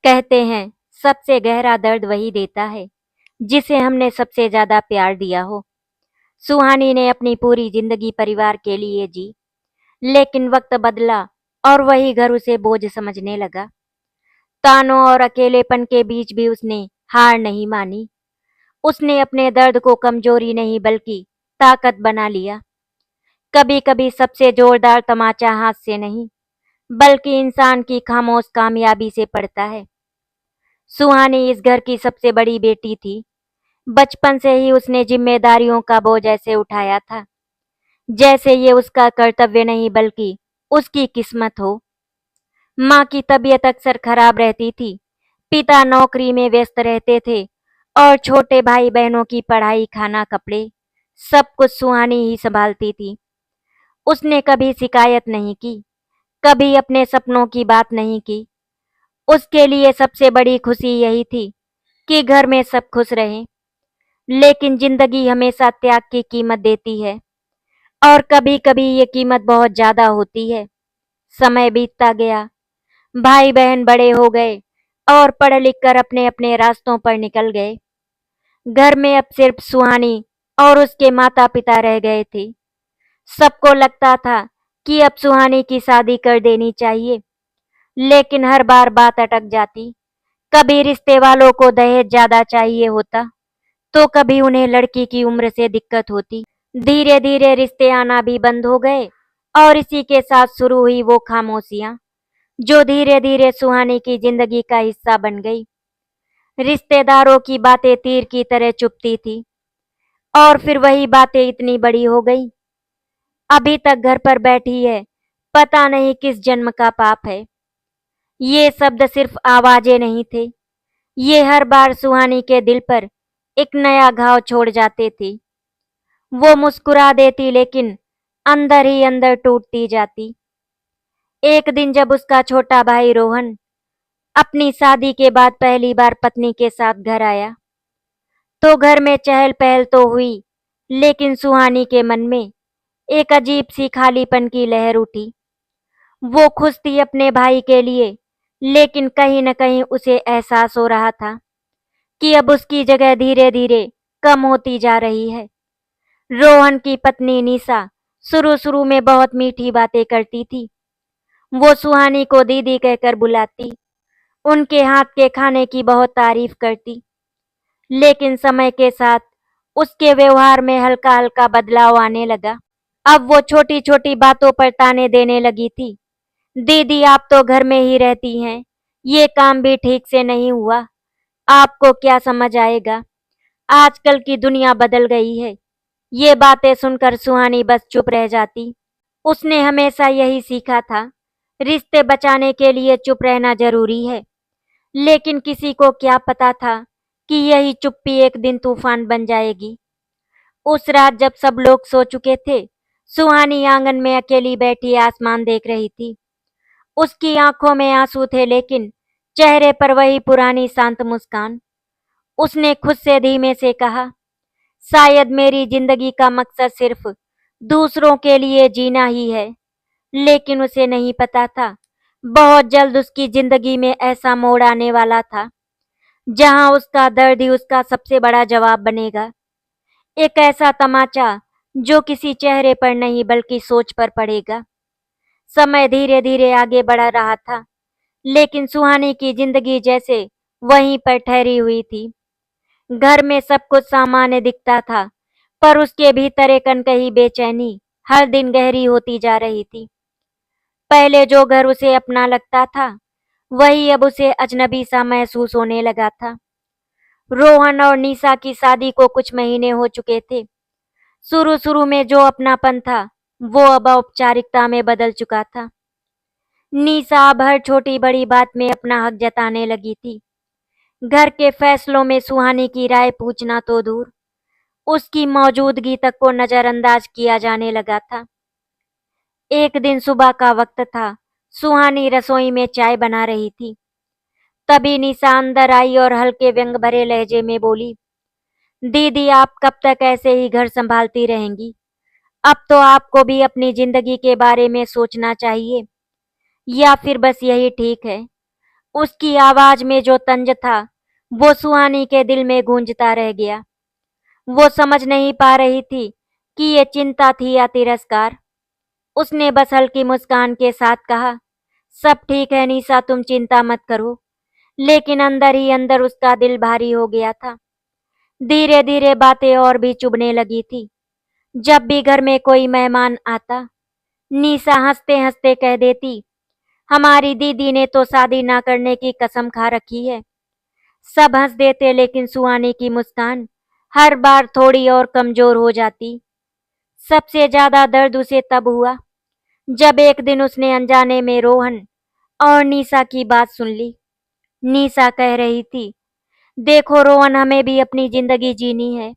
कहते हैं सबसे गहरा दर्द वही देता है जिसे हमने सबसे ज्यादा प्यार दिया हो। सुहानी ने अपनी पूरी जिंदगी परिवार के लिए जी, लेकिन वक्त बदला और वही घर उसे बोझ समझने लगा। तानों और अकेलेपन के बीच भी उसने हार नहीं मानी। उसने अपने दर्द को कमजोरी नहीं बल्कि ताकत बना लिया। कभी कभी सबसे जोरदार तमाचा हाथ से नहीं, बल्कि इंसान की खामोश कामयाबी से पड़ता है। सुहानी इस घर की सबसे बड़ी बेटी थी। बचपन से ही उसने जिम्मेदारियों का बोझ ऐसे उठाया था जैसे ये उसका कर्तव्य नहीं बल्कि उसकी किस्मत हो। माँ की तबीयत अक्सर खराब रहती थी, पिता नौकरी में व्यस्त रहते थे और छोटे भाई बहनों की पढ़ाई, खाना, कपड़े सब कुछ सुहानी ही संभालती थी। उसने कभी शिकायत नहीं की, कभी अपने सपनों की बात नहीं की। उसके लिए सबसे बड़ी खुशी यही थी कि घर में सब खुश रहें। लेकिन जिंदगी हमेशा त्याग की कीमत देती है और कभी-कभी ये कीमत बहुत ज्यादा होती है। समय बीतता गया, भाई बहन बड़े हो गए और पढ़ लिख कर अपने अपने रास्तों पर निकल गए। घर में अब सिर्फ सुहानी और उसके माता पिता रह गए थे। सबको लगता था कि अब सुहानी की शादी कर देनी चाहिए, लेकिन हर बार बात अटक जाती। कभी रिश्ते वालों को दहेज ज्यादा चाहिए होता, तो कभी उन्हें लड़की की उम्र से दिक्कत होती। धीरे धीरे रिश्ते आना भी बंद हो गए और इसी के साथ शुरू हुई वो खामोशियां जो धीरे धीरे सुहानी की जिंदगी का हिस्सा बन गई। रिश्तेदारों की बातें तीर की तरह चुभती थी और फिर वही बातें इतनी बड़ी हो गई। अभी तक घर पर बैठी है, पता नहीं किस जन्म का पाप है। ये शब्द सिर्फ आवाजें नहीं थे, ये हर बार सुहानी के दिल पर एक नया घाव छोड़ जाते थे। वो मुस्कुरा देती लेकिन अंदर ही अंदर टूटती जाती। एक दिन जब उसका छोटा भाई रोहन अपनी शादी के बाद पहली बार पत्नी के साथ घर आया, तो घर में चहल पहल तो हुई, लेकिन सुहानी के मन में एक अजीब सी खालीपन की लहर उठी। वो खुश थी अपने भाई के लिए, लेकिन कहीं न कहीं उसे एहसास हो रहा था कि अब उसकी जगह धीरे धीरे कम होती जा रही है। रोहन की पत्नी निशा शुरू शुरू में बहुत मीठी बातें करती थी। वो सुहानी को दीदी कहकर बुलाती, उनके हाथ के खाने की बहुत तारीफ करती। लेकिन समय के साथ उसके व्यवहार में हल्का हल्का बदलाव आने लगा। अब वो छोटी छोटी बातों पर ताने देने लगी थी। दीदी, आप तो घर में ही रहती हैं, ये काम भी ठीक से नहीं हुआ, आपको क्या समझ आएगा, आजकल की दुनिया बदल गई है। ये बातें सुनकर सुहानी बस चुप रह जाती। उसने हमेशा यही सीखा था, रिश्ते बचाने के लिए चुप रहना जरूरी है। लेकिन किसी को क्या पता था कि यही चुप्पी एक दिन तूफान बन जाएगी। उस रात जब सब लोग सो चुके थे, सुहानी आंगन में अकेली बैठी आसमान देख रही थी। उसकी आंखों में आंसू थे, लेकिन चेहरे पर वही पुरानी शांत मुस्कान। उसने खुद से धीमे से कहा, शायद मेरी जिंदगी का मकसद सिर्फ दूसरों के लिए जीना ही है। लेकिन उसे नहीं पता था, बहुत जल्द उसकी जिंदगी में ऐसा मोड़ आने वाला था जहां उसका दर्द ही उसका सबसे बड़ा जवाब बनेगा। एक ऐसा तमाचा जो किसी चेहरे पर नहीं बल्कि सोच पर पड़ेगा। समय धीरे धीरे आगे बढ़ रहा था, लेकिन सुहानी की जिंदगी जैसे वहीं पर ठहरी हुई थी। घर में सब कुछ सामान्य दिखता था, पर उसके भीतर एक अनकही बेचैनी हर दिन गहरी होती जा रही थी। पहले जो घर उसे अपना लगता था, वही अब उसे अजनबी सा महसूस होने लगा था। रोहन और निशा की शादी को कुछ महीने हो चुके थे। शुरू शुरू में जो अपनापन था, वो अब औपचारिकता में बदल चुका था। निशा अब हर छोटी बड़ी बात में अपना हक जताने लगी थी। घर के फैसलों में सुहानी की राय पूछना तो दूर, उसकी मौजूदगी तक को नजरअंदाज किया जाने लगा था। एक दिन सुबह का वक्त था, सुहानी रसोई में चाय बना रही थी। तभी निशा अंदर आई और हल्के व्यंग भरे लहजे में बोली, दीदी, आप कब तक ऐसे ही घर संभालती रहेंगी? अब तो आपको भी अपनी जिंदगी के बारे में सोचना चाहिए, या फिर बस यही ठीक है? उसकी आवाज में जो तंज था, वो सुहानी के दिल में गूंजता रह गया। वो समझ नहीं पा रही थी कि ये चिंता थी या तिरस्कार। उसने बस हल्की मुस्कान के साथ कहा, सब ठीक है निशा, तुम चिंता मत करो। लेकिन अंदर ही अंदर उसका दिल भारी हो गया था। धीरे धीरे बातें और भी चुभने लगी थी। जब भी घर में कोई मेहमान आता, निशा हंसते हंसते कह देती, हमारी दीदी ने तो शादी ना करने की कसम खा रखी है। सब हंस देते, लेकिन सुहानी की मुस्कान हर बार थोड़ी और कमजोर हो जाती। सबसे ज्यादा दर्द उसे तब हुआ जब एक दिन उसने अनजाने में रोहन और निशा की बात सुन ली। निशा कह रही थी, देखो रोहन, हमें भी अपनी जिंदगी जीनी है।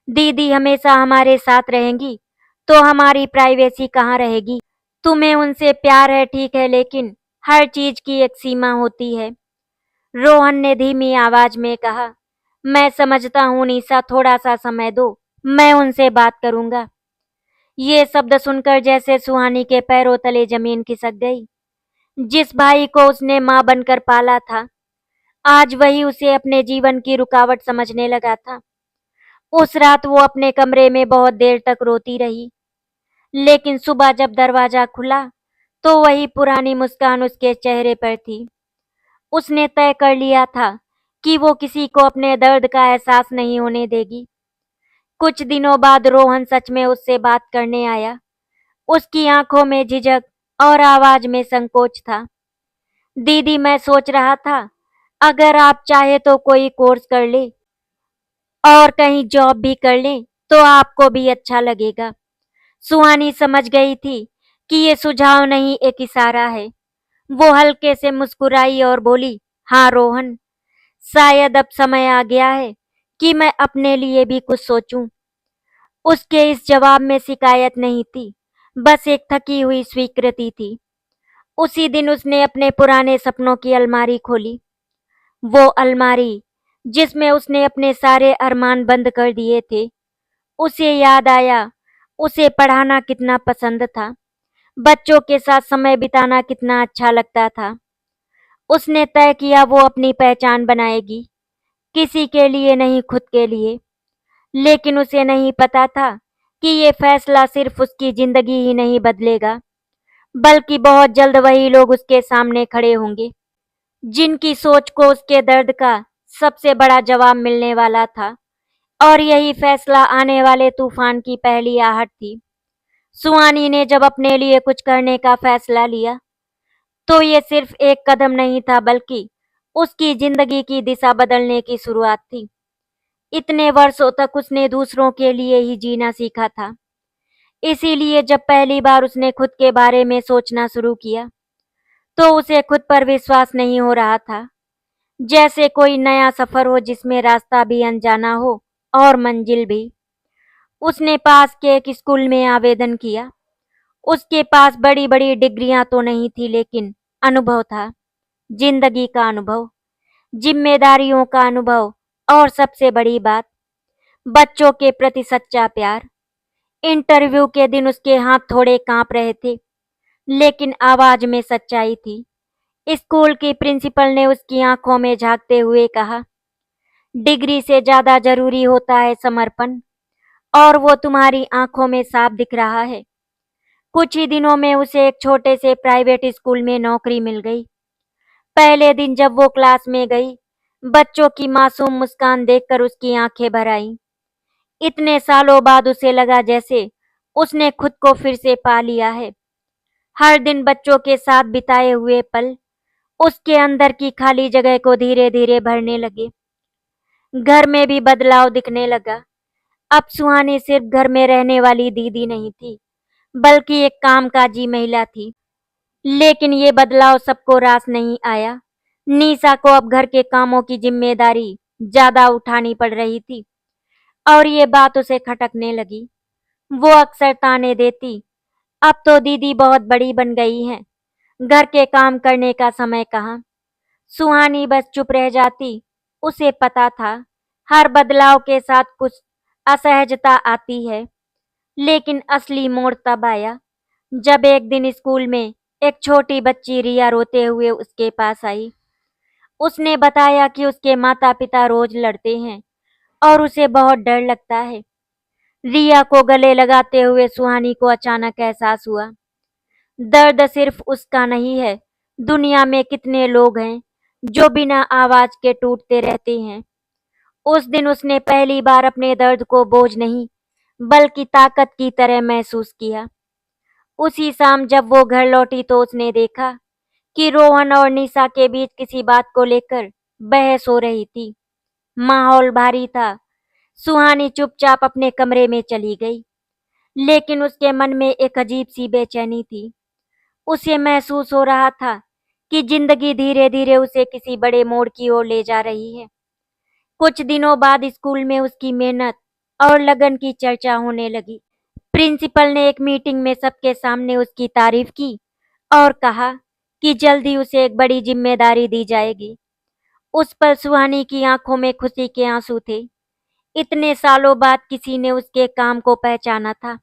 दीदी हमेशा हमारे साथ रहेंगी तो हमारी प्राइवेसी कहाँ रहेगी। तुम्हें उनसे प्यार है ठीक है, लेकिन हर चीज की एक सीमा होती है। रोहन ने धीमी आवाज में कहा, मैं समझता हूँ निशा, थोड़ा सा समय दो, मैं उनसे बात करूंगा। ये शब्द सुनकर जैसे सुहानी के पैरों तले जमीन खिसक गई। जिस भाई को उसने माँ बनकर पाला था, आज वही उसे अपने जीवन की रुकावट समझने लगा था। उस रात वो अपने कमरे में बहुत देर तक रोती रही, लेकिन सुबह जब दरवाजा खुला तो वही पुरानी मुस्कान उसके चेहरे पर थी। उसने तय कर लिया था कि वो किसी को अपने दर्द का एहसास नहीं होने देगी। कुछ दिनों बाद रोहन सच में उससे बात करने आया। उसकी आंखों में झिझक और आवाज में संकोच था। दीदी, मैं सोच रहा था, अगर आप चाहे तो कोई कोर्स कर ले और कहीं जॉब भी कर लें तो आपको भी अच्छा लगेगा। सुहानी समझ गई थी कि ये सुझाव नहीं, एक इशारा है। वो हल्के से मुस्कुराई और बोली, हाँ रोहन, शायद अब समय आ गया है कि मैं अपने लिए भी कुछ सोचूं। उसके इस जवाब में शिकायत नहीं थी, बस एक थकी हुई स्वीकृति थी। उसी दिन उसने अपने पुराने सपनों की अलमारी खोली। वो अलमारी जिसमें उसने अपने सारे अरमान बंद कर दिए थे। उसे याद आया, उसे पढ़ाना कितना पसंद था, बच्चों के साथ समय बिताना कितना अच्छा लगता था। उसने तय किया वो अपनी पहचान बनाएगी, किसी के लिए नहीं, खुद के लिए। लेकिन उसे नहीं पता था कि ये फैसला सिर्फ उसकी जिंदगी ही नहीं बदलेगा, बल्कि बहुत जल्द वही लोग उसके सामने खड़े होंगे जिनकी सोच को उसके दर्द का सबसे बड़ा जवाब मिलने वाला था। और यही फैसला आने वाले तूफान की पहली आहट थी। सुहानी ने जब अपने लिए कुछ करने का फैसला लिया, तो ये सिर्फ एक कदम नहीं था, बल्कि उसकी जिंदगी की दिशा बदलने की शुरुआत थी। इतने वर्षों तक उसने दूसरों के लिए ही जीना सीखा था। इसीलिए जब पहली बार उसने खुद के बारे में सोचना शुरू किया, तो उसे खुद पर विश्वास नहीं हो रहा था। जैसे कोई नया सफर हो जिसमें रास्ता भी अनजाना हो और मंजिल भी। उसने पास के एक स्कूल में आवेदन किया। उसके पास बड़ी बड़ी डिग्रियां तो नहीं थी, लेकिन अनुभव था, जिंदगी का अनुभव, जिम्मेदारियों का अनुभव, और सबसे बड़ी बात, बच्चों के प्रति सच्चा प्यार। इंटरव्यू के दिन उसके हाथ थोड़े कांप रहे थे, लेकिन आवाज में सच्चाई थी। स्कूल की प्रिंसिपल ने उसकी आंखों में झांकते हुए कहा, डिग्री से ज्यादा जरूरी होता है समर्पण, और वो तुम्हारी आंखों में साफ दिख रहा है। कुछ ही दिनों में उसे एक छोटे से प्राइवेट स्कूल में नौकरी मिल गई। पहले दिन जब वो क्लास में गई, बच्चों की मासूम मुस्कान देखकर उसकी आंखें भर आईं। इतने सालों बाद उसे लगा जैसे उसने खुद को फिर से पा लिया है। हर दिन बच्चों के साथ बिताए हुए पल उसके अंदर की खाली जगह को धीरे धीरे भरने लगे। घर में भी बदलाव दिखने लगा। अब सुहानी सिर्फ घर में रहने वाली दीदी नहीं थी, बल्कि एक कामकाजी महिला थी। लेकिन ये बदलाव सबको रास नहीं आया। निशा को अब घर के कामों की जिम्मेदारी ज्यादा उठानी पड़ रही थी, और ये बात उसे खटकने लगी। वो अक्सर ताने देती, अब तो दीदी बहुत बड़ी बन गई हैं, घर के काम करने का समय कहाँ। सुहानी बस चुप रह जाती। उसे पता था, हर बदलाव के साथ कुछ असहजता आती है। लेकिन असली मोड़ तब आया जब एक दिन स्कूल में एक छोटी बच्ची रिया रोते हुए उसके पास आई। उसने बताया कि उसके माता-पिता रोज लड़ते हैं और उसे बहुत डर लगता है। रिया को गले लगाते हुए सुहानी को अचानक एहसास हुआ, दर्द सिर्फ उसका नहीं है, दुनिया में कितने लोग हैं जो बिना आवाज के टूटते रहते हैं। उस दिन उसने पहली बार अपने दर्द को बोझ नहीं, बल्कि ताकत की तरह महसूस किया। उसी शाम जब वो घर लौटी तो उसने देखा कि रोहन और निशा के बीच किसी बात को लेकर बहस हो रही थी। माहौल भारी था। सुहानी चुपचाप अपने कमरे में चली गई, लेकिन उसके मन में एक अजीब सी बेचैनी थी। उसे महसूस हो रहा था कि जिंदगी धीरे धीरे उसे किसी बड़े मोड़ की ओर ले जा रही है। कुछ दिनों बाद स्कूल में उसकी मेहनत और लगन की चर्चा होने लगी। प्रिंसिपल ने एक मीटिंग में सबके सामने उसकी तारीफ की और कहा कि जल्दी उसे एक बड़ी जिम्मेदारी दी जाएगी। उस पर सुहानी की आंखों में खुशी के आंसू थे। इतने सालों बाद किसी ने उसके काम को पहचाना था,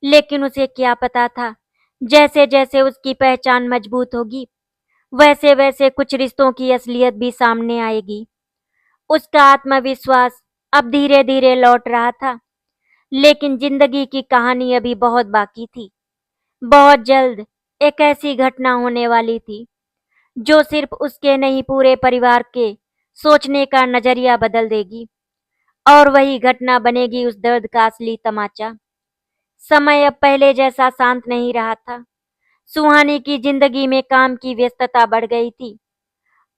लेकिन उसे क्या पता था, जैसे जैसे उसकी पहचान मजबूत होगी, वैसे वैसे कुछ रिश्तों की असलियत भी सामने आएगी। उसका आत्मविश्वास अब धीरे धीरे लौट रहा था, लेकिन जिंदगी की कहानी अभी बहुत बाकी थी। बहुत जल्द एक ऐसी घटना होने वाली थी जो सिर्फ उसके नहीं, पूरे परिवार के सोचने का नजरिया बदल देगी। और वही घटना बनेगी उस दर्द का असली तमाचा। समय अब पहले जैसा शांत नहीं रहा था। सुहानी की जिंदगी में काम की व्यस्तता बढ़ गई थी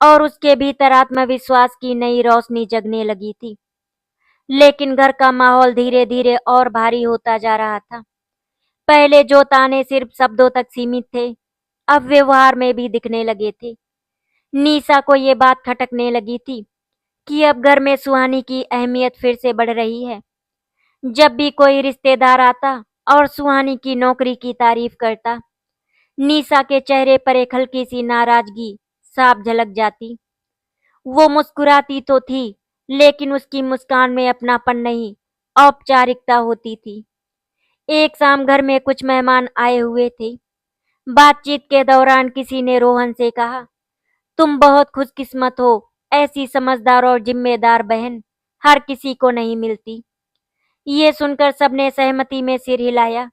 और उसके भीतर आत्मविश्वास की नई रोशनी जगने लगी थी। लेकिन घर का माहौल धीरे धीरे और भारी होता जा रहा था। पहले जो ताने सिर्फ शब्दों तक सीमित थे, अब व्यवहार में भी दिखने लगे थे। निशा को ये बात खटकने लगी थी कि अब घर में सुहानी की अहमियत फिर से बढ़ रही है। जब भी कोई रिश्तेदार आता और सुहानी की नौकरी की तारीफ करता, निशा के चेहरे पर एक हल्की सी नाराजगी साफ झलक जाती। वो मुस्कुराती तो थी, लेकिन उसकी मुस्कान में अपनापन नहीं, औपचारिकता होती थी। एक शाम घर में कुछ मेहमान आए हुए थे। बातचीत के दौरान किसी ने रोहन से कहा, तुम बहुत खुशकिस्मत हो, ऐसी समझदार और जिम्मेदार बहन हर किसी को नहीं मिलती। ये सुनकर सबने सहमति में सिर हिलाया,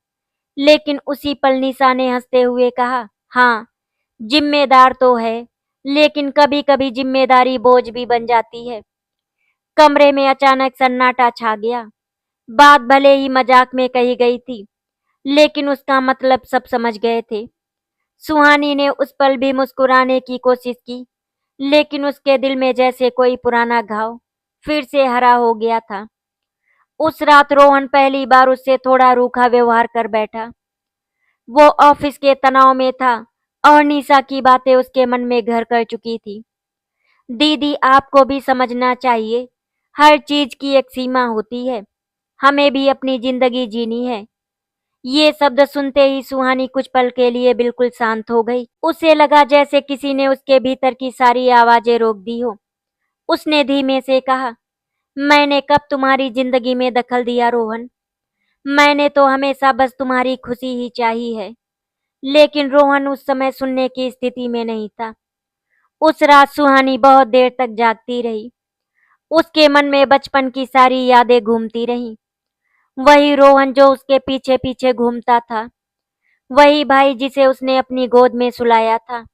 लेकिन उसी पल निशा ने हंसते हुए कहा, हाँ, जिम्मेदार तो है, लेकिन कभी कभी जिम्मेदारी बोझ भी बन जाती है। कमरे में अचानक सन्नाटा छा गया। बात भले ही मजाक में कही गई थी, लेकिन उसका मतलब सब समझ गए थे। सुहानी ने उस पल भी मुस्कुराने की कोशिश की, लेकिन उसके दिल में जैसे कोई पुराना घाव फिर से हरा हो गया था। उस रात रोहन पहली बार उससे थोड़ा रूखा व्यवहार कर बैठा। वो ऑफिस के तनाव में था और निशा की बातें उसके मन में घर कर चुकी थी। दीदी, आपको भी समझना चाहिए, हर चीज की एक सीमा होती है। हमें भी अपनी जिंदगी जीनी है। ये शब्द सुनते ही सुहानी कुछ पल के लिए बिल्कुल शांत हो गई। उसे लगा जैसे किसी ने उसके भीतर की सारी आवाजें रोक दी हो। उसने धीमे से कहा, मैंने कब तुम्हारी जिंदगी में दखल दिया रोहन? मैंने तो हमेशा बस तुम्हारी खुशी ही चाही है। लेकिन रोहन उस समय सुनने की स्थिति में नहीं था। उस रात सुहानी बहुत देर तक जागती रही। उसके मन में बचपन की सारी यादें घूमती रहीं। वही रोहन जो उसके पीछे पीछे घूमता था, वही भाई जिसे उसने अपनी गोद में सुलाया था,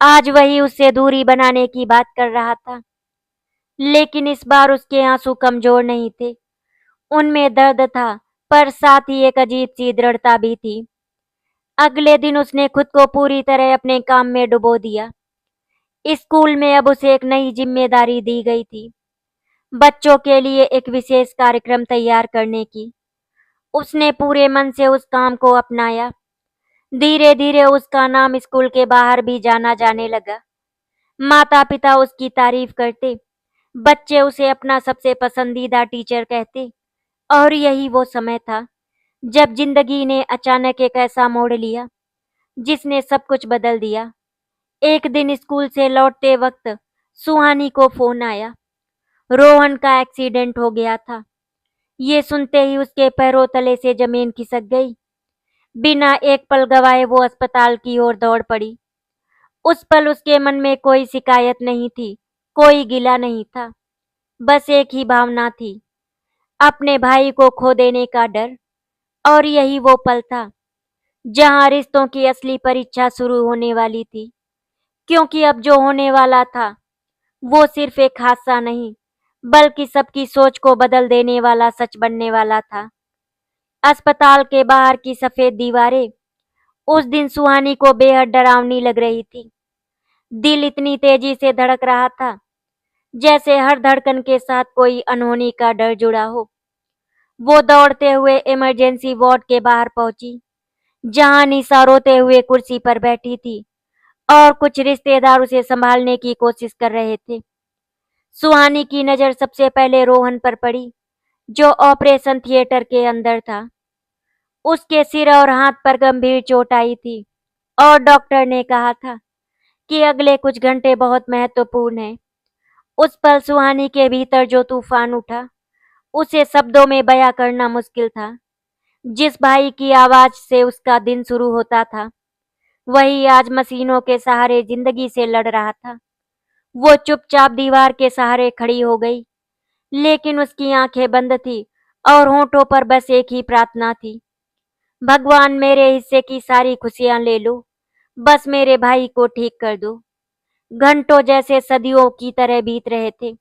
आज वही उससे दूरी बनाने की बात कर रहा था। लेकिन इस बार उसके आंसू कमजोर नहीं थे, उनमें दर्द था, पर साथ ही एक अजीब सी दृढ़ता भी थी। अगले दिन उसने खुद को पूरी तरह अपने काम में डुबो दिया। स्कूल में अब उसे एक नई जिम्मेदारी दी गई थी, बच्चों के लिए एक विशेष कार्यक्रम तैयार करने की। उसने पूरे मन से उस काम को अपनाया। धीरे धीरे उसका नाम स्कूल के बाहर भी जाना जाने लगा। माता पिता उसकी तारीफ करते, बच्चे उसे अपना सबसे पसंदीदा टीचर कहते। और यही वो समय था जब जिंदगी ने अचानक एक ऐसा मोड़ लिया जिसने सब कुछ बदल दिया। एक दिन स्कूल से लौटते वक्त सुहानी को फोन आया, रोहन का एक्सीडेंट हो गया था। ये सुनते ही उसके पैरों तले से जमीन खिसक गई। बिना एक पल गवाए वो अस्पताल की ओर दौड़ पड़ी। उस पल उसके मन में कोई शिकायत नहीं थी, कोई गिला नहीं था, बस एक ही भावना थी, अपने भाई को खो देने का डर। और यही वो पल था जहां रिश्तों की असली परीक्षा शुरू होने वाली थी, क्योंकि अब जो होने वाला था वो सिर्फ एक हादसा नहीं, बल्कि सबकी सोच को बदल देने वाला सच बनने वाला था। अस्पताल के बाहर की सफेद दीवारें उस दिन सुहानी को बेहद डरावनी लग रही थी। दिल इतनी तेजी से धड़क रहा था जैसे हर धड़कन के साथ कोई अनहोनी का डर जुड़ा हो। वो दौड़ते हुए इमरजेंसी वार्ड के बाहर पहुंची, जहां निशा रोते हुए कुर्सी पर बैठी थी और कुछ रिश्तेदार उसे संभालने की कोशिश कर रहे थे। सुहानी की नजर सबसे पहले रोहन पर पड़ी, जो ऑपरेशन थिएटर के अंदर था। उसके सिर और हाथ पर गंभीर चोट आई थी और डॉक्टर ने कहा था कि अगले कुछ घंटे बहुत महत्वपूर्ण हैं। उस पल सुहानी के भीतर जो तूफान उठा, उसे शब्दों में बयां करना मुश्किल था। जिस भाई की आवाज से उसका दिन शुरू होता था, वही आज मशीनों के सहारे जिंदगी से लड़ रहा था। वो चुपचाप दीवार के सहारे खड़ी हो गई, लेकिन उसकी आंखें बंद थी और होठों पर बस एक ही प्रार्थना थी, भगवान मेरे हिस्से की सारी खुशियां ले लो, बस मेरे भाई को ठीक कर दो। घंटों जैसे सदियों की तरह बीत रहे थे।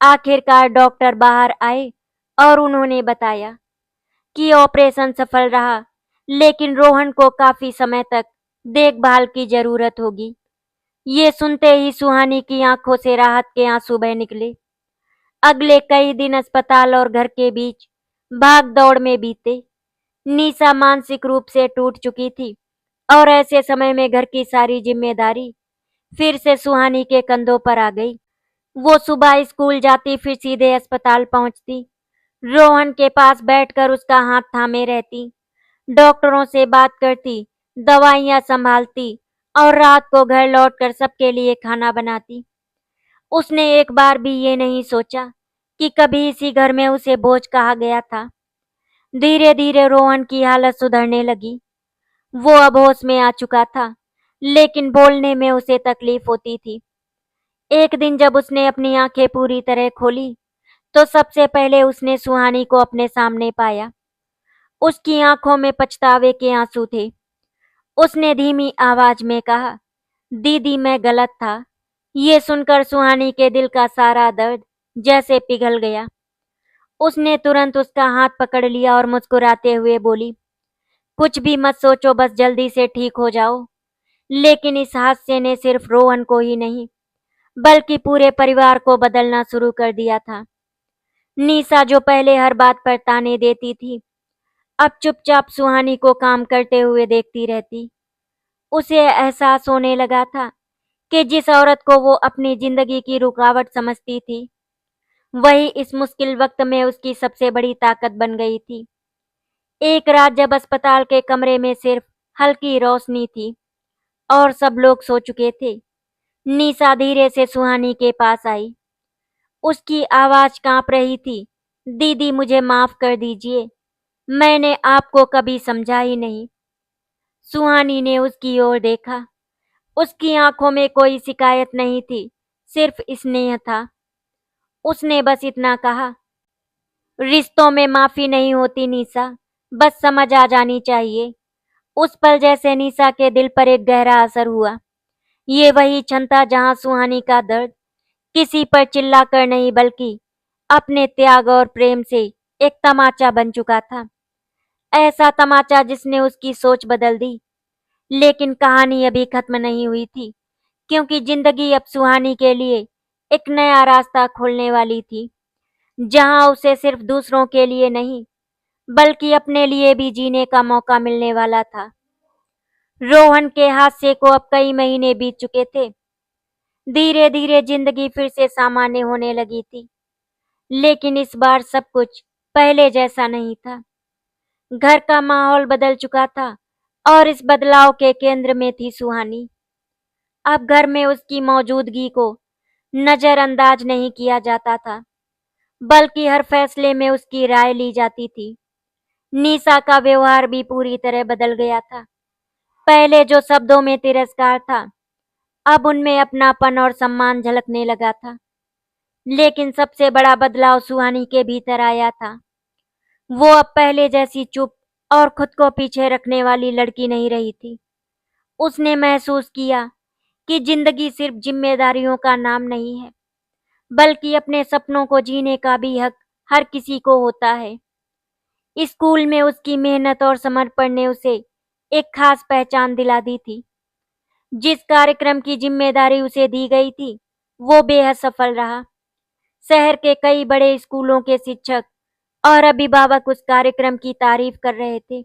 आखिरकार डॉक्टर बाहर आए और उन्होंने बताया कि ऑपरेशन सफल रहा, लेकिन रोहन को काफी समय तक देखभाल की जरूरत होगी। ये सुनते ही सुहानी की आंखों से राहत के आंसू बह निकले। अगले कई दिन अस्पताल और घर के बीच भाग दौड़ में बीते। निशा मानसिक रूप से टूट चुकी थी और ऐसे समय में घर की सारी जिम्मेदारी फिर से सुहानी के कंधों पर आ गई। वो सुबह स्कूल जाती, फिर सीधे अस्पताल पहुंचती, रोहन के पास बैठकर उसका हाथ थामे रहती, डॉक्टरों से बात करती, दवाइयां संभालती और रात को घर लौटकर सबके लिए खाना बनाती। उसने एक बार भी ये नहीं सोचा कि कभी इसी घर में उसे बोझ कहा गया था। धीरे धीरे रोहन की हालत सुधरने लगी। वो अब होश में आ चुका था, लेकिन बोलने में उसे तकलीफ होती थी। एक दिन जब उसने अपनी आंखें पूरी तरह खोली, तो सबसे पहले उसने सुहानी को अपने सामने पाया। उसकी आंखों में पछतावे के आंसू थे। उसने धीमी आवाज में कहा, दीदी मैं गलत था। ये सुनकर सुहानी के दिल का सारा दर्द जैसे पिघल गया। उसने तुरंत उसका हाथ पकड़ लिया और मुस्कुराते हुए बोली, कुछ भी मत सोचो, बस जल्दी से ठीक हो जाओ। लेकिन इस हादसे ने सिर्फ रोहन को ही नहीं, बल्कि पूरे परिवार को बदलना शुरू कर दिया था। निशा जो पहले हर बात पर ताने देती थी, अब चुपचाप सुहानी को काम करते हुए देखती रहती। उसे एहसास होने लगा था कि जिस औरत को वो अपनी जिंदगी की रुकावट समझती थी, वही इस मुश्किल वक्त में उसकी सबसे बड़ी ताकत बन गई थी। एक रात जब अस्पताल के कमरे में सिर्फ हल्की रोशनी थी और सब लोग सो चुके थे, निशा धीरे से सुहानी के पास आई। उसकी आवाज कांप रही थी, दीदी मुझे माफ कर दीजिए, मैंने आपको कभी समझा ही नहीं। सुहानी ने उसकी ओर देखा। उसकी आंखों में कोई शिकायत नहीं थी, सिर्फ स्नेह था। उसने बस इतना कहा, रिश्तों में माफी नहीं होती निशा, बस समझ आ जानी चाहिए। उस पल जैसे निशा के दिल पर एक गहरा असर हुआ। ये वही क्षण था जहां सुहानी का दर्द किसी पर चिल्लाकर नहीं, बल्कि अपने त्याग और प्रेम से एक तमाचा बन चुका था। ऐसा तमाचा जिसने उसकी सोच बदल दी। लेकिन कहानी अभी खत्म नहीं हुई थी, क्योंकि जिंदगी अब सुहानी के लिए एक नया रास्ता खोलने वाली थी, जहां उसे सिर्फ दूसरों के लिए नहीं, बल्कि अपने लिए भी जीने का मौका मिलने वाला था। रोहन के हादसे को अब कई महीने बीत चुके थे। धीरे धीरे जिंदगी फिर से सामान्य होने लगी थी, लेकिन इस बार सब कुछ पहले जैसा नहीं था। घर का माहौल बदल चुका था और इस बदलाव के केंद्र में थी सुहानी। अब घर में उसकी मौजूदगी को नजरअंदाज नहीं किया जाता था, बल्कि हर फैसले में उसकी राय ली जाती थी। निशा का व्यवहार भी पूरी तरह बदल गया था। पहले जो शब्दों में तिरस्कार था, अब उनमें अपनापन और सम्मान झलकने लगा था। लेकिन सबसे बड़ा बदलाव सुहानी के भीतर आया था। वो अब पहले जैसी चुप और खुद को पीछे रखने वाली लड़की नहीं रही थी। उसने महसूस किया कि जिंदगी सिर्फ जिम्मेदारियों का नाम नहीं है, बल्कि अपने सपनों को जीने का भी हक हर किसी को होता है। स्कूल में उसकी मेहनत और समर्पण ने उसे एक खास पहचान दिला दी थी। जिस कार्यक्रम की जिम्मेदारी उसे दी गई थी, वो बेहद सफल रहा। शहर के कई बड़े स्कूलों के शिक्षक और अभिभावक उस कार्यक्रम की तारीफ कर रहे थे।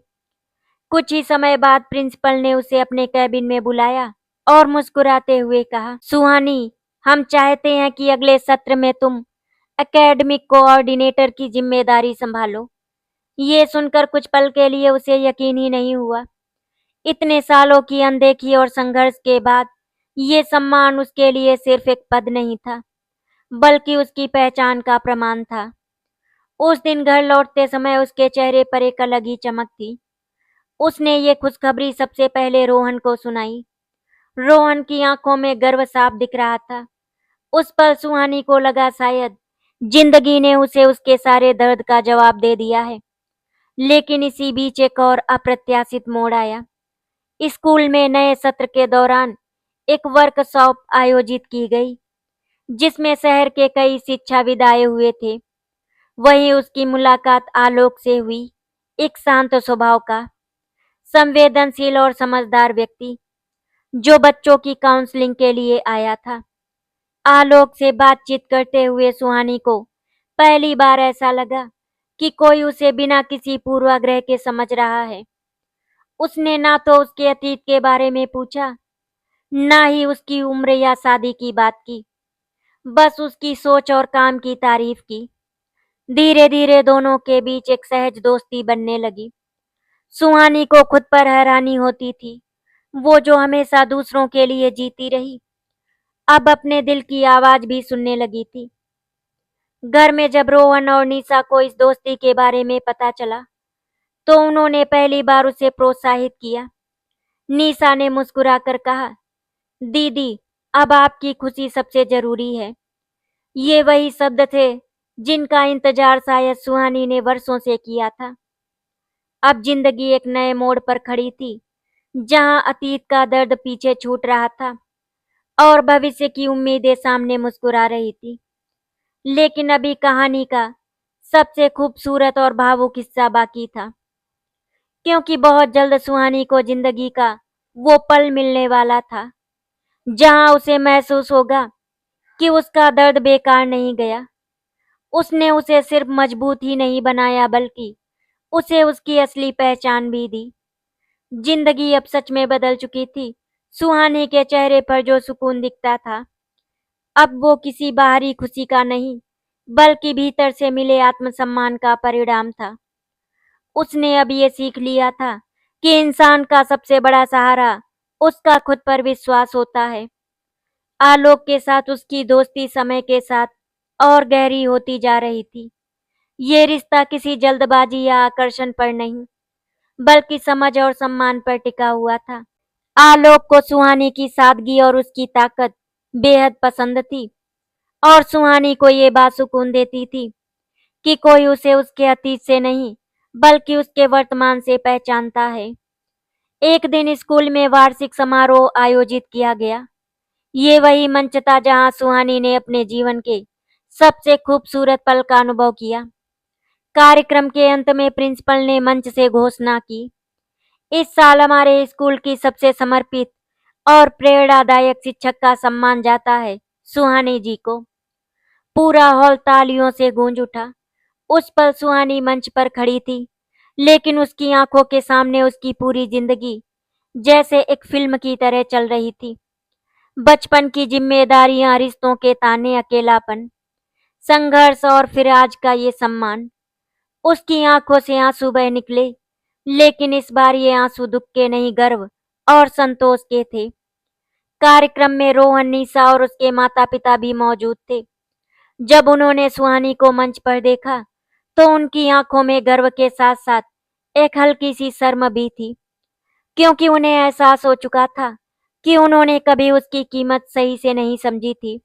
कुछ ही समय बाद प्रिंसिपल ने उसे अपने कैबिन में बुलाया और मुस्कुराते हुए कहा, सुहानी, हम चाहते हैं कि अगले सत्र में तुम एकेडमिक कोऑर्डिनेटर की जिम्मेदारी संभालो। ये सुनकर कुछ पल के लिए उसे यकीन ही नहीं हुआ। इतने सालों की अनदेखी और संघर्ष के बाद ये सम्मान उसके लिए सिर्फ एक पद नहीं था, बल्कि उसकी पहचान का प्रमाण था। उस दिन घर लौटते समय उसके चेहरे पर एक अलग ही चमक थी। उसने ये खुशखबरी सबसे पहले रोहन को सुनाई। रोहन की आंखों में गर्व साफ दिख रहा था। उस पल सुहानी को लगा शायद जिंदगी ने उसे उसके सारे दर्द का जवाब दे दिया है। लेकिन इसी बीच एक और अप्रत्याशित मोड़ आया। स्कूल में नए सत्र के दौरान एक वर्कशॉप आयोजित की गई, जिसमें शहर के कई शिक्षाविद आए हुए थे। वहीं उसकी मुलाकात आलोक से हुई, एक शांत स्वभाव का, संवेदनशील और समझदार व्यक्ति, जो बच्चों की काउंसलिंग के लिए आया था। आलोक से बातचीत करते हुए सुहानी को पहली बार ऐसा लगा कि कोई उसे बिना किसी पूर्वाग्रह के समझ रहा है। उसने ना तो उसके अतीत के बारे में पूछा, ना ही उसकी उम्र या शादी की बात की, बस उसकी सोच और काम की तारीफ की। धीरे धीरे दोनों के बीच एक सहज दोस्ती बनने लगी। सुहानी को खुद पर हैरानी होती थी। वो जो हमेशा दूसरों के लिए जीती रही, अब अपने दिल की आवाज भी सुनने लगी थी। घर में जब रोहन और निशा को इस दोस्ती के बारे में पता चला, तो उन्होंने पहली बार उसे प्रोत्साहित किया। निशा ने मुस्कुराकर कहा, दीदी, अब आपकी खुशी सबसे जरूरी है। ये वही शब्द थे जिनका इंतजार शायद सुहानी ने वर्षों से किया था। अब जिंदगी एक नए मोड़ पर खड़ी थी, जहां अतीत का दर्द पीछे छूट रहा था और भविष्य की उम्मीदें सामने मुस्कुरा रही थी। लेकिन अभी कहानी का सबसे खूबसूरत और भावुक हिस्सा बाकी था, क्योंकि बहुत जल्द सुहानी को जिंदगी का वो पल मिलने वाला था, जहां उसे महसूस होगा कि उसका दर्द बेकार नहीं गया। उसने उसे सिर्फ मजबूत ही नहीं बनाया, बल्कि उसे उसकी असली पहचान भी दी। जिंदगी अब सच में बदल चुकी थी। सुहानी के चेहरे पर जो सुकून दिखता था, अब वो किसी बाहरी खुशी का नहीं, बल्कि भीतर से मिले आत्मसम्मान का परिणाम था। उसने अब ये सीख लिया था कि इंसान का सबसे बड़ा सहारा उसका खुद पर विश्वास होता है। आलोक के साथ उसकी दोस्ती समय के साथ और गहरी होती जा रही थी। ये रिश्ता किसी जल्दबाजी या आकर्षण पर नहीं, बल्कि समझ और सम्मान पर टिका हुआ था। आलोक को सुहानी की सादगी और उसकी ताकत बेहद पसंद थी, और सुहानी को ये बात सुकून देती थी कि कोई उसे उसके अतीत से नहीं, बल्कि उसके वर्तमान से पहचानता है। एक दिन स्कूल में वार्षिक समारोह आयोजित किया गया। ये वही मंच था जहां सुहानी ने अपने जीवन के सबसे खूबसूरत पल का अनुभव किया। कार्यक्रम के अंत में प्रिंसिपल ने मंच से घोषणा की, इस साल हमारे स्कूल की सबसे समर्पित और प्रेरणादायक शिक्षक का सम्मान जाता है सुहानी जी को। पूरा हॉल तालियों से गूंज उठा। उस पल सुहानी मंच पर खड़ी थी, लेकिन उसकी आंखों के सामने उसकी पूरी जिंदगी जैसे एक फिल्म की तरह चल रही थी। बचपन की जिम्मेदारियां, रिश्तों के ताने, अकेलापन, संघर्ष और फिर आज का ये सम्मान। उसकी आंखों से आंसू बह निकले, लेकिन इस बार ये आंसू दुख के नहीं, गर्व और संतोष के थे। कार्यक्रम में रोहन, निशा और उसके माता पिता भी मौजूद थे। जब उन्होंने सुहानी को मंच पर देखा, तो उनकी आंखों में गर्व के साथ साथ एक हल्की सी शर्म भी थी, क्योंकि उन्हें एहसास हो चुका था कि उन्होंने कभी उसकी कीमत सही से नहीं समझी थी।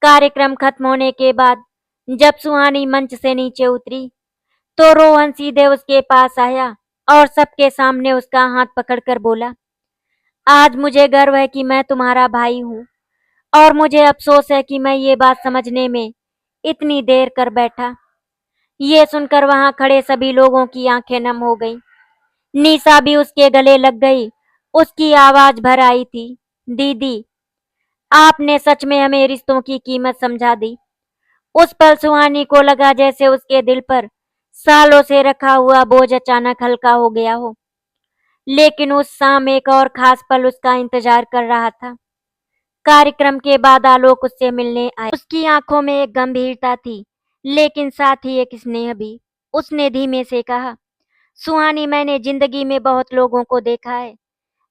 कार्यक्रम खत्म होने के बाद जब सुहानी मंच से नीचे उतरी, तो रोहन सीधे उसके पास आया और सबके सामने उसका हाथ पकड़कर बोला, आज मुझे गर्व है कि मैं तुम्हारा भाई हूँ और मुझे अफसोस है कि मैं ये बात समझने में इतनी देर कर बैठा। ये सुनकर वहां खड़े सभी लोगों की आंखें नम हो गईं। निशा भी उसके गले लग गई। उसकी आवाज भर आई थी, दीदी, आपने सच में हमें रिश्तों की कीमत समझा दी। उस पल सुहानी को लगा जैसे उसके दिल पर सालों से रखा हुआ बोझ अचानक हल्का हो गया हो। लेकिन उस शाम एक और खास पल उसका इंतजार कर रहा था। कार्यक्रम के बाद आलोक उससे मिलने आया। उसकी आंखों में एक गंभीरता थी, लेकिन साथ ही एक स्नेह भी। उसने धीमे से कहा, सुहानी, मैंने जिंदगी में बहुत लोगों को देखा है,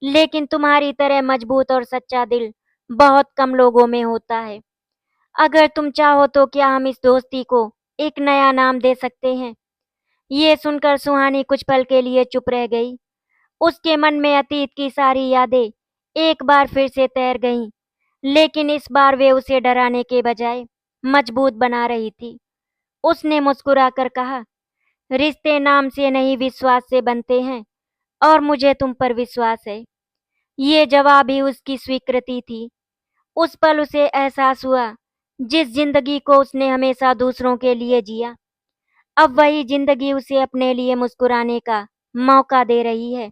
लेकिन तुम्हारी तरह मजबूत और सच्चा दिल बहुत कम लोगों में होता है। अगर तुम चाहो तो क्या हम इस दोस्ती को एक नया नाम दे सकते हैं? ये सुनकर सुहानी कुछ पल के लिए चुप रह गई। उसके मन में अतीत की सारी यादें एक बार फिर से तैर गईं, लेकिन इस बार वे उसे डराने के बजाय मजबूत बना रही थी। उसने मुस्कुराकर कहा, रिश्ते नाम से नहीं विश्वास से बनते हैं और मुझे तुम पर विश्वास है। ये जवाब ही उसकी स्वीकृति थी। उस पल उसे एहसास हुआ, जिस जिंदगी को उसने हमेशा दूसरों के लिए जिया, अब वही जिंदगी उसे अपने लिए मुस्कुराने का मौका दे रही है।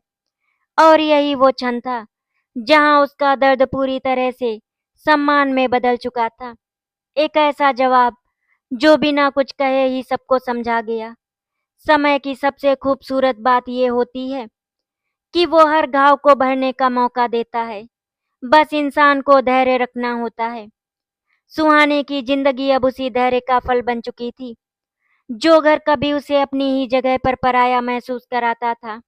और यही वो क्षण था जहां उसका दर्द पूरी तरह से सम्मान में बदल चुका था। एक ऐसा जवाब जो बिना कुछ कहे ही सबको समझा गया। समय की सबसे खूबसूरत बात ये होती है कि वो हर घाव को भरने का मौका देता है। बस इंसान को धैर्य रखना होता है। सुहाने की जिंदगी अब उसी धैर्य का फल बन चुकी थी। जो घर कभी उसे अपनी ही जगह पर पराया महसूस कराता था,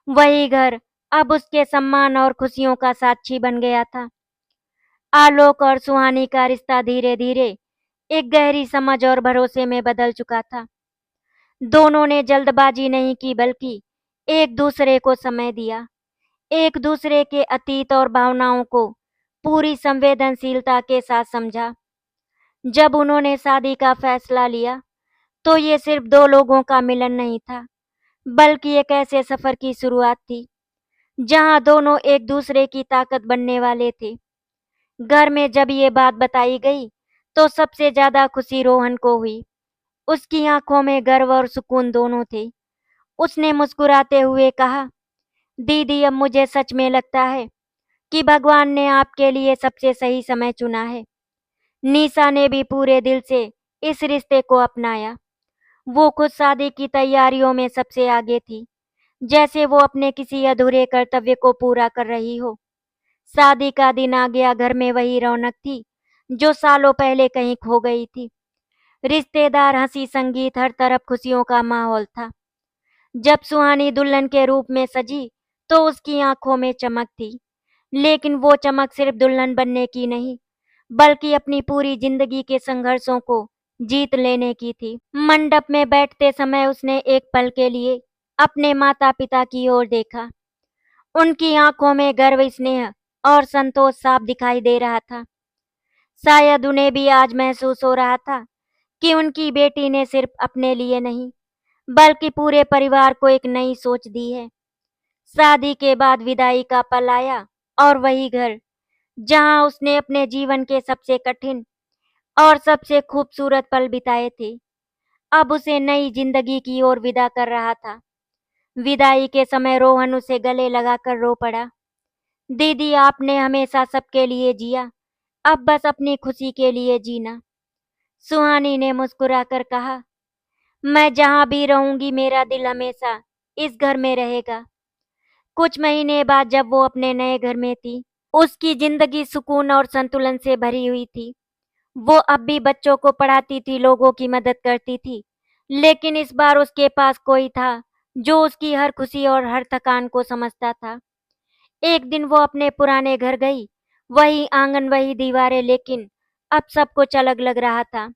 वही घर अब उसके सम्मान और खुशियों का साक्षी बन गया था। आलोक और सुहानी का रिश्ता धीरे धीरे एक गहरी समझ और भरोसे में बदल चुका था। दोनों ने जल्दबाजी नहीं की, बल्कि एक दूसरे को समय दिया, एक दूसरे के अतीत और भावनाओं को पूरी संवेदनशीलता के साथ समझा। जब उन्होंने शादी का फैसला लिया, तो ये सिर्फ दो लोगों का मिलन नहीं था, बल्कि एक ऐसे सफर की शुरुआत थी जहां दोनों एक दूसरे की ताकत बनने वाले थे। घर में जब ये बात बताई गई, तो सबसे ज्यादा खुशी रोहन को हुई। उसकी आंखों में गर्व और सुकून दोनों थे। उसने मुस्कुराते हुए कहा, दीदी, अब मुझे सच में लगता है कि भगवान ने आपके लिए सबसे सही समय चुना है। निशा ने भी पूरे दिल से इस रिश्ते को अपनाया। वो खुद शादी की तैयारियों में सबसे आगे थी, जैसे वो अपने किसी अधूरे कर्तव्य को पूरा कर रही हो। शादी का दिन आ गया। घर में वही रौनक थी जो सालों पहले कहीं खो गई थी। रिश्तेदार, हंसी, संगीत, हर तरफ खुशियों का माहौल था। जब सुहानी दुल्हन के रूप में सजी, तो उसकी आंखों में चमक थी, लेकिन वो चमक सिर्फ दुल्हन बनने की नहीं, बल्कि अपनी पूरी जिंदगी के संघर्षों को जीत लेने की थी। मंडप में बैठते समय उसने एक पल के लिए अपने माता पिता की ओर देखा। उनकी आंखों में गर्व, स्नेह और संतोष साफ दिखाई दे रहा था। शायद उन्हें भी आज महसूस हो रहा था कि उनकी बेटी ने सिर्फ अपने लिए नहीं, बल्कि पूरे परिवार को एक नई सोच दी है। शादी के बाद विदाई का पल आया, और वही घर जहां उसने अपने जीवन के सबसे कठिन और सबसे खूबसूरत पल बिताए थे, अब उसे नई जिंदगी की ओर विदा कर रहा था। विदाई के समय रोहन उसे गले लगाकर रो पड़ा। दीदी, आपने हमेशा सबके लिए जिया, अब बस अपनी खुशी के लिए जीना। सुहानी ने मुस्कुराकर कहा, मैं जहां भी रहूंगी, मेरा दिल हमेशा इस घर में रहेगा। कुछ महीने बाद जब वो अपने नए घर में थी, उसकी जिंदगी सुकून और संतुलन से भरी हुई थी। वो अब भी बच्चों को पढ़ाती थी, लोगों की मदद करती थी, लेकिन इस बार उसके पास कोई था जो उसकी हर खुशी और हर थकान को समझता था। एक दिन वो अपने पुराने घर गई। वही आंगन, वही दीवारें, लेकिन अब सब कुछ अलग लग रहा था।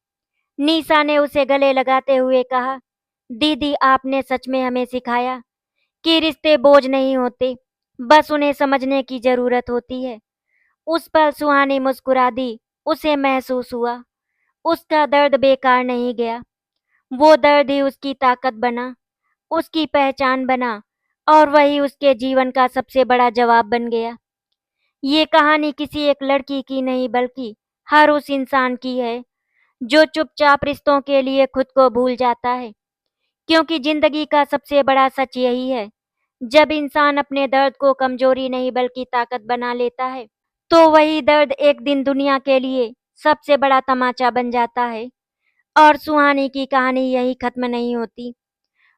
निशा ने उसे गले लगाते हुए कहा, दीदी, आपने सच में हमें सिखाया कि रिश्ते बोझ नहीं होते, बस उन्हें समझने की जरूरत होती है। उस पल सुहानी मुस्कुरा दी। उसे महसूस हुआ उसका दर्द बेकार नहीं गया। वो दर्द ही उसकी ताकत बना, उसकी पहचान बना और वही उसके जीवन का सबसे बड़ा जवाब बन गया। ये कहानी किसी एक लड़की की नहीं बल्कि हर उस इंसान की है जो चुपचाप रिश्तों के लिए खुद को भूल जाता है। क्योंकि जिंदगी का सबसे बड़ा सच यही है, जब इंसान अपने दर्द को कमजोरी नहीं बल्कि ताकत बना लेता है, तो वही दर्द एक दिन दुनिया के लिए सबसे बड़ा तमाचा बन जाता है। और सुहानी की कहानी यही खत्म नहीं होती।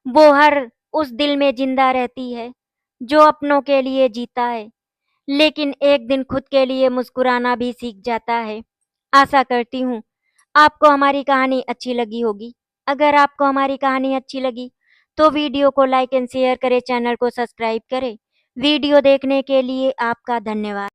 वो हर उस दिल में जिंदा रहती है जो अपनों के लिए जीता है, लेकिन एक दिन खुद के लिए मुस्कुराना भी सीख जाता है। आशा करती हूँ आपको हमारी कहानी अच्छी लगी होगी। अगर आपको हमारी कहानी अच्छी लगी तो वीडियो को लाइक एंड शेयर करें, चैनल को सब्सक्राइब करें। वीडियो देखने के लिए आपका धन्यवाद।